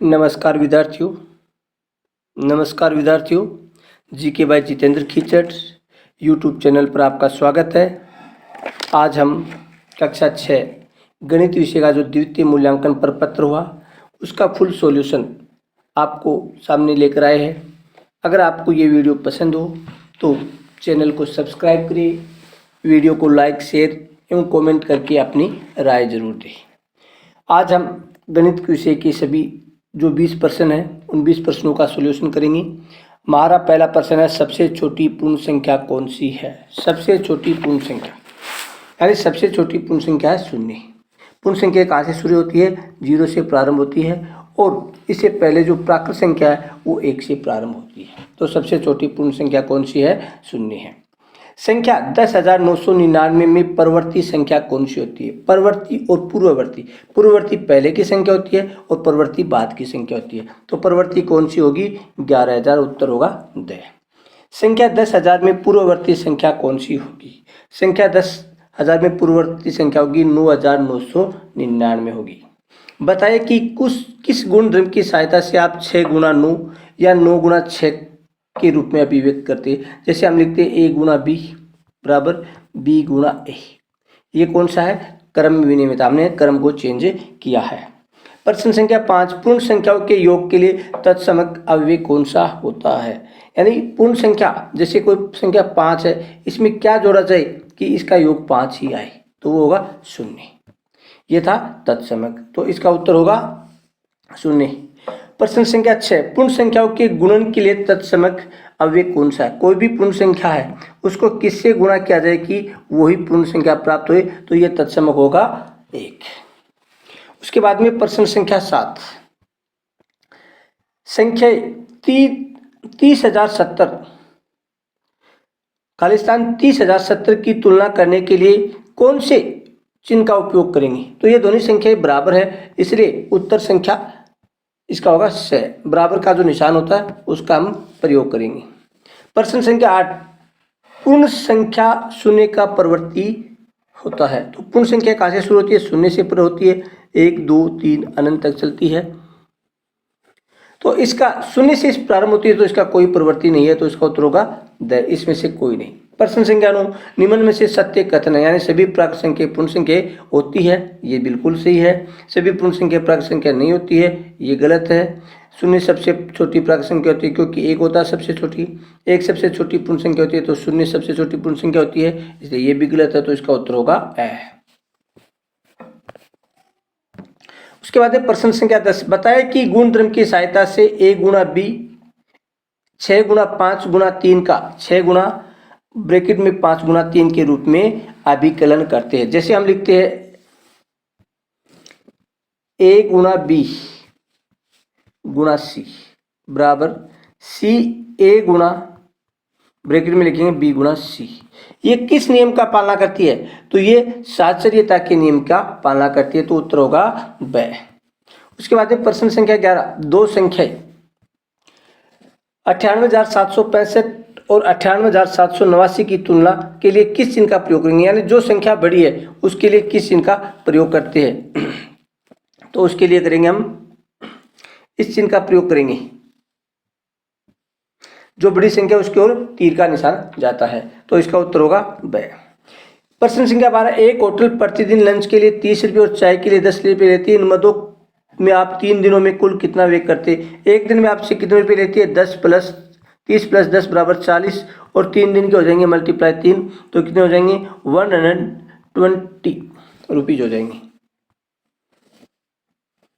नमस्कार विद्यार्थियों। GK by Jitendra Khichar YouTube channel पर आपका स्वागत है। आज हम कक्षा 6 गणित विषय का जो द्वितीय मूल्यांकन प्रपत्र हुआ उसका फुल सॉल्यूशन आपको सामने लेकर आए हैं। अगर आपको ये वीडियो पसंद हो तो चैनल को सब्सक्राइब करिए, वीडियो को लाइक, शेयर एवं कमेंट करके अपनी राय जरूर दें। आज हम गणित विषय के सभी जो 20 प्रश्न है उन 20 प्रश्नों का सॉल्यूशन करेंगे। हमारा पहला प्रश्न है, सबसे छोटी पूर्ण संख्या कौन सी है? सबसे छोटी पूर्ण संख्या यानी सबसे छोटी पूर्ण संख्या है शून्य। पूर्ण संख्या कहाँ से शुरू होती है? 0 से प्रारंभ होती है और इससे पहले जो प्राकृत संख्या है वो 1 से प्रारंभ होती है। तो सबसे छोटी पूर्ण संख्या कौन सी है? शून्य है। संख्या 10,999 में परवर्ती संख्या कौन सी होती है? परवर्ती और पूर्ववर्ती। पूर्ववर्ती पहले की संख्या होती है और परवर्ती बाद की संख्या होती है। तो परवर्ती कौन सी होगी? 11,000। उत्तर होगा द। संख्या 10,000 में पूर्ववर्ती संख्या कौन सी होगी? संख्या 10,000 में पूर्ववर्ती संख्या होगी 9,999 होगी। बताइए कि किस गुणधर्म की सहायता से आप 6 गुणा 9 या 9 गुणा 6 के रूप में अभिव्यक्त करते हैं। जैसे हम लिखते हैं ए गुणा बी बराबर बी गुणा ए। ये कौन सा है? क्रम विनिमय। हमने क्रम को चेंज किया है। प्रश्न संख्या 5, पूर्ण संख्याओं के योग के लिए तत्समक अवयव कौन सा होता है? यानी पूर्ण संख्या जैसे कोई संख्या 5 है, इसमें क्या जोड़ा जाए कि इसका योग 5 ही आए, तो वो होगा 0। ये था तत्समक, तो इसका उत्तर होगा 0। प्रश्न संख्या 6, पूर्ण संख्याओं के गुणन के लिए तत्समक अवयव कौन सा है? कोई भी पूर्ण संख्या है उसको किससे गुणा किया जाए कि वही पूर्ण संख्या प्राप्त हुई, तो यह तत्समक होगा 1। उसके बाद में प्रश्न संख्या 7, संख्या 30,070 खालिस्तान 30,070 की तुलना करने के लिए कौन से चिन्ह का उपयोग करेंगे? तो ये दोनों संख्याएं बराबर है, इसलिए उत्तर संख्या इसका होगा 6। बराबर का जो निशान होता है उसका हम प्रयोग करेंगे। प्रश्न संख्या 8, पूर्ण संख्या शून्य का परवर्ती होता है। तो पूर्ण संख्या कहाँ से शुरू होती है? शून्य से शुरू होती है, 1 2 3 अनंत तक चलती है। तो इसका शून्य से प्रारंभ होती है तो इसका कोई प्रवृत्ति नहीं है, तो इसका उत्तर होगा द। इसमें से कोई नहीं। प्रश्न संख्या 9, निम्न में से सत्य कथन है, यानी सभी प्राकृत संख्या पूर्ण संख्या होती है, ये बिल्कुल सही है। सभी पूर्ण संख्या प्राकृत संख्या नहीं होती है, ये गलत है। शून्य सबसे छोटी प्राकृत संख्या होती है क्योंकि 1 होता है सबसे छोटी। 1 सबसे छोटी पूर्ण संख्या होती है तो शून्य सबसे छोटी पूर्ण संख्या होती है, इसलिए ये भी गलत है, तो इसका उत्तर होगा ए। उसके बाद है प्रश्न संख्या 10, बताया कि गुणधर्म की सहायता से a गुणा बी 6 गुणा 5 गुणा 3 का 6 गुणा ब्रैकेट में 5 गुणा 3 के रूप में अभिकलन करते हैं। जैसे हम लिखते हैं a गुणा बी गुणा सी बराबर सी a गुणा ब्रैकेट में लिखेंगे b गुणा सी। ये किस नियम का पालना करती है? तो ये साहचर्यता के नियम का पालना करती है, तो उत्तर होगा ब। उसके बाद में प्रश्न संख्या 11, दो संख्या 98,765 और 98,789 की तुलना के लिए किस चिन्ह का प्रयोग करेंगे? यानी जो संख्या बड़ी है उसके लिए किस चिन्ह का प्रयोग करते हैं? तो उसके लिए करेंगे हम इस चिन्ह का प्रयोग करेंगे। जो बड़ी संख्या उसकी ओर तीर का निशान जाता है, तो इसका उत्तर होगा ब। प्रश्न संख्या 12, एक होटल प्रतिदिन लंच के लिए 30 रुपये और चाय के लिए 10 रुपये लेती है। इन मदों में आप 3 दिनों में कुल कितना व्यय करते? एक दिन में आपसे कितने रुपये लेती है? 10 प्लस 30 प्लस 10 बराबर 40 और 3 दिन के हो जाएंगे मल्टीप्लाई 3, तो कितने हो जाएंगे? 120 रुपीज हो जाएंगे,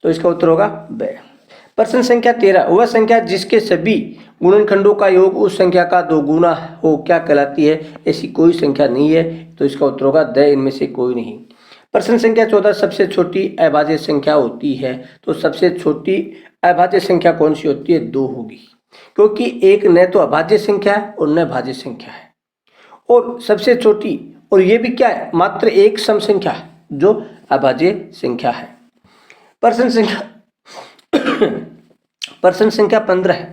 तो इसका उत्तर होगा ब। प्रश्न संख्या 13, वह संख्या जिसके सभी गुणनखंडों का योग उस संख्या का दोगुना हो क्या कहलाती है? ऐसी कोई संख्या नहीं है, तो इसका उत्तर होगा द। इनमें से कोई नहीं। प्रश्न संख्या 14, सबसे छोटी अभाज्य संख्या होती है, तो सबसे छोटी अभाज्य संख्या कौन सी होती है? 2 होगी, क्योंकि एक न तो अभाज्य संख्या है और न भाज्य संख्या है, और सबसे छोटी, और ये भी क्या है? मात्र एक सम संख्या है जो अभाज्य संख्या है। प्रश्न संख्या 15,